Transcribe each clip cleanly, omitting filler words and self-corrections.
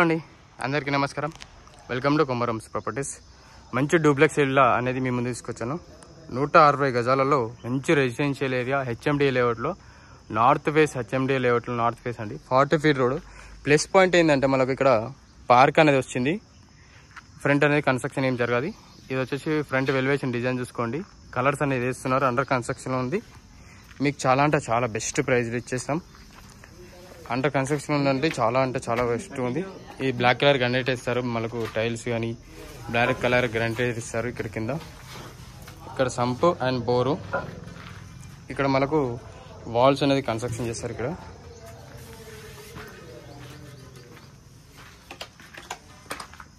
అండి అందరికీ నమస్కారం. Welcome to Komaram's properties. మంచి డూప్లెక్స్ ఇల్లా అనేది మీ ముందు తీసుకొచ్చాను. 160 గజాలలో మంచి రెసిడెన్షియల్ ఏరియా హెచ్ఎండి లేఅవుట్లో, నార్త్ ఫేస్ హెచ్ఎండి లేఅవుట్లో నార్త్ ఫేస్ అండి. 40 ఫీట్ రోడ్. ప్లస్ పాయింట్ ఏంటంటే మనకు ఇక్కడ పార్క్ అనేది వచ్చింది. ఫ్రంట్ అనేది కన్స్ట్రక్షన్ ఏం జరగాది. ఇది వచ్చేసి ఫ్రంట్ వెలివేషన్ డిజైన్ చూసుకోండి. కలర్స్ అనేది వేస్తున్నారు, అండర్ కన్స్ట్రక్షన్లో ఉంది. మీకు చాలా అంటే చాలా బెస్ట్ ప్రైజ్లు ఇచ్చేస్తాం. అండర్ కన్స్ట్రక్షన్ ఉందంటే చాలా బెస్ట్ ఉంది. ఈ బ్లాక్ కలర్ గ్రానైట్ ఇస్తారు, మనకు టైల్స్ కానీ బ్లాక్ కలర్ గ్రానైట్ ఇస్తారు. ఇక్కడ కింద ఇక్కడ సంప్ అండ్ బోరు, ఇక్కడ మనకు వాల్స్ అనేది కన్స్ట్రక్షన్ చేస్తారు. ఇక్కడ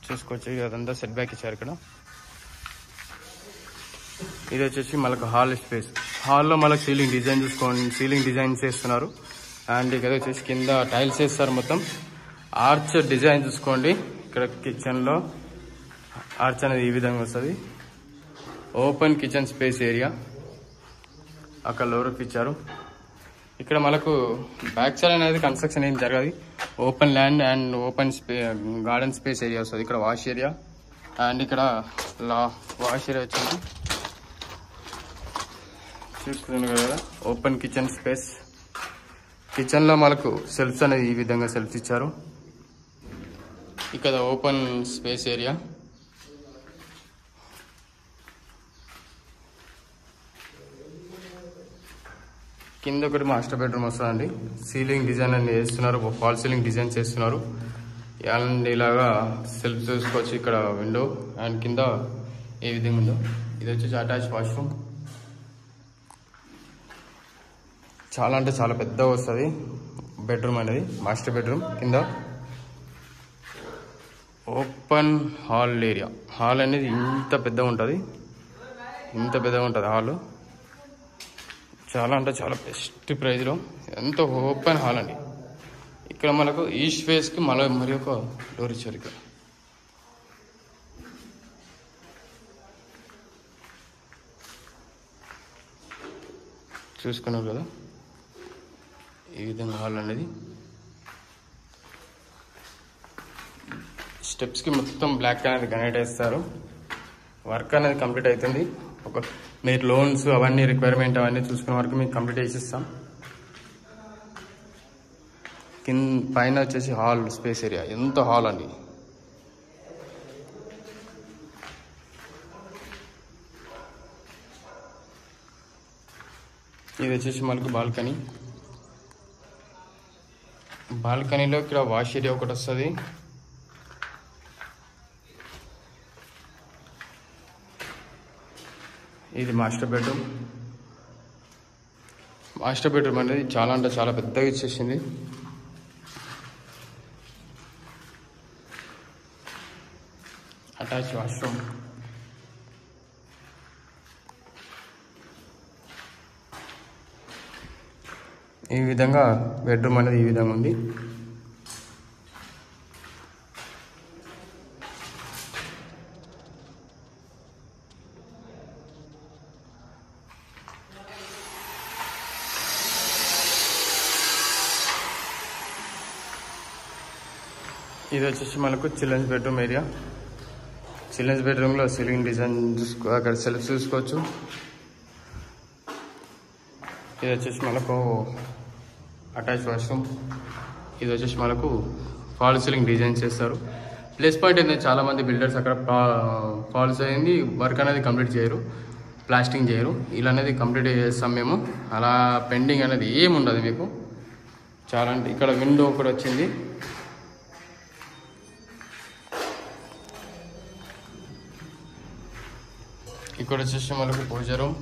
చూసుకోవచ్చు, అదంతా సెట్ బ్యాక్ ఇచ్చారు. ఇక్కడ ఇది వచ్చేసి మనకు హాల్ స్పేస్. హాల్లో మనకు సీలింగ్ డిజైన్ చూసుకోండి, సీలింగ్ డిజైన్స్ వేస్తున్నారు. అండ్ ఇక్కడ వచ్చేసి కింద టైల్స్ వేస్తారు. మొత్తం ఆర్చ్ డిజైన్ చూసుకోండి. ఇక్కడ కిచెన్లో ఆర్చ్ అనేది ఈ విధంగా వస్తుంది. ఓపెన్ కిచెన్ స్పేస్ ఏరియా అక్కడ లోరూఫ్ ఇచ్చారు. ఇక్కడ మనకు బ్యాక్ సైడ్ అనేది కన్స్ట్రక్షన్ ఏం జరగదు. Open land and open garden space area వస్తుంది. ఇక్కడ వాష్ ఏరియా అండ్ ఇక్కడ వాష్ ఏరియా వచ్చింది చూసుకున్నాను కదా. Open kitchen space. కిచెన్లో మనకు సెల్ఫ్స్ అనేది ఈ విధంగా సెల్ఫ్స్ ఇచ్చారు. ఇక్కడ ఓపెన్ స్పేస్ ఏరియా. కింద ఒకటి మాస్టర్ బెడ్రూమ్ వస్తుందండి. సీలింగ్ డిజైన్ అనేది వేస్తున్నారు, ఫాల్ సీలింగ్ డిజైన్స్ వేస్తున్నారు. అండ్ ఇలాగా సెల్ఫ్ చూసుకోవచ్చు. ఇక్కడ విండో అండ్ కింద ఏ విధంగా ఉందో. ఇది వచ్చేసి అటాచ్ వాష్రూమ్. చాలా అంటే చాలా పెద్దగా వస్తుంది బెడ్రూమ్ అనేది, మాస్టర్ బెడ్రూమ్. కింద ఓపెన్ హాల్ ఏరియా. హాల్ అనేది ఇంత పెద్దగా ఉంటుంది, హాల్. చాలా అంటే చాలా బెస్ట్ ప్రైజ్లో ఎంతో ఓపెన్ హాల్ అండి. ఇక్కడ మనకు ఈస్ట్ ఫేస్కి మరి ఒక డోర్ ఇచ్చారు. ఇక్కడ చూసుకున్నారు కదా, ఈ విధంగా హాల్ అనేది. స్టెప్స్కి మొత్తం బ్లాక్ అనేది గ్రానైట్ వేస్తారు. వర్క్ అనేది కంప్లీట్ అవుతుంది. మీరు లోన్స్ అవన్నీ రిక్వైర్మెంట్ అవన్నీ చూసుకునే వరకు మీకు కంప్లీట్ చేసిస్తాం. పైన వచ్చేసి హాల్ స్పేస్ ఏరియా. ఎంత హాల్ అండి. ఇది వచ్చేసి మనకు బాల్కనీ. బాల్కనీలో ఇక్కడ వాష్ ఏరియా ఒకటి వస్తుంది. ఇది మాస్టర్ బెడ్రూమ్. మాస్టర్ బెడ్రూమ్ అనేది చాలా అంటే చాలా పెద్దగా ఇచ్చేసింది. Attach washroom. ఈ విధంగా బెడ్రూమ్ అనేది ఈ విధంగా ఉంది. ఇది వచ్చేసి మనకు చిల్డ్రన్స్ బెడ్రూమ్ ఏరియా. చిల్డ్రన్స్ బెడ్రూమ్లో సీలింగ్ డిజైన్ అక్కడ సెల్ఫ్ చూసుకోవచ్చు. ఇది వచ్చేసి మనకు అటాచ్ వాష్రూమ్. ఇది వచ్చేసి మనకు ఫాల్ సీలింగ్ డిజైన్స్ చేస్తారు. ప్లస్ పాయింట్ ఏంటంటే చాలామంది బిల్డర్స్ అక్కడ ఫాల్స్ అయింది వర్క్ అనేది కంప్లీట్ చేయరు, ప్లాస్టింగ్ చేయరు. ఇలా అనేది కంప్లీట్ చేస్తాం మేము. అలా పెండింగ్ అనేది ఏముండదు మీకు. చాలా అంటే ఇక్కడ విండో కూడా వచ్చింది. ఇక్కడ వచ్చేసి మనకు పూజ రూమ్.